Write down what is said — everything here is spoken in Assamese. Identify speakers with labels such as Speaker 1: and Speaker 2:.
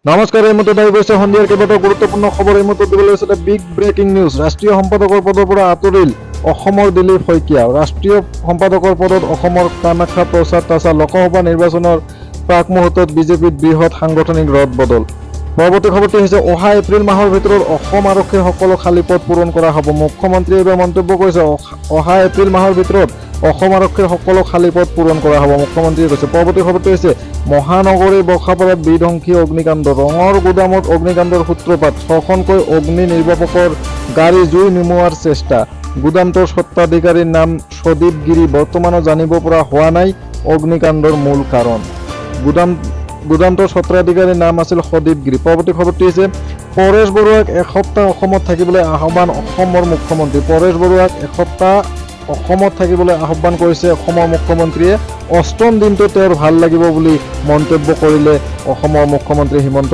Speaker 1: নমস্কাৰ, এই মুহূৰ্তত আহি গৈছে সন্ধিয়াৰ কেইবাটাও গুৰুত্বপূৰ্ণ খবৰ। এই মুহূৰ্তত দিবলৈ আছে বিগ ব্ৰেকিং নিউজ। ৰাষ্ট্ৰীয় সম্পাদকৰ পদৰ পৰা আঁতৰিল অসমৰ দিলীপ শইকীয়া। ৰাষ্ট্ৰীয় সম্পাদকৰ পদত অসমৰ কামাখ্যা প্ৰসাদ তাছা। লোকসভা নিৰ্বাচনৰ প্ৰাক মুহূৰ্তত বিজেপিত বৃহৎ সাংগঠনিক ৰদ বদল। পৰৱৰ্তী খবৰটি হৈছে অহা এপ্ৰিল মাহৰ ভিতৰত অসম আৰক্ষীৰ সকলো খালী পদ পূৰণ কৰা হ'ব। মুখ্যমন্ত্ৰীয়ে এইবাৰ মন্তব্য কৰিছে অহা এপ্ৰিল মাহৰ ভিতৰত অসম আৰক্ষীৰ সকলো খালী পদ পূৰণ কৰা হ'ব, মুখ্যমন্ত্ৰীয়ে কৈছে। পৰৱৰ্তী খবৰটো হৈছে মহানগৰীৰ বৰ্ষাপাৰাত বিধ্বংসী অগ্নিকাণ্ড। ৰঙৰ গুদামত অগ্নিকাণ্ডৰ সূত্ৰপাত। 6খনকৈ অগ্নি নিৰ্বাপকৰ গাড়ী জুই নুমুৱাৰ চেষ্টা। গুদামটোৰ স্বত্বাধিকাৰীৰ নাম সদীপ গিৰি। বৰ্তমানো জানিব পৰা হোৱা নাই অগ্নিকাণ্ডৰ মূল কাৰণ। গুদামটোৰ স্বত্বাধিকাৰীৰ নাম আছিল সদীপ গিৰি। পৰৱৰ্তী খবৰটি হৈছে পৰেশ বৰুৱাক এসপ্তাহ অসমত থাকিবলৈ আহ্বান অসমৰ মুখ্যমন্ত্ৰী। পৰেশ বৰুৱাক এসপ্তাহ অসমত থাকিবলৈ আহ্বান কৰিছে অসমৰ মুখ্যমন্ত্ৰীয়ে। 8ম দিনটো তেওঁৰ ভাল লাগিব বুলি মন্তব্য কৰিলে অসমৰ মুখ্যমন্ত্ৰী হিমন্ত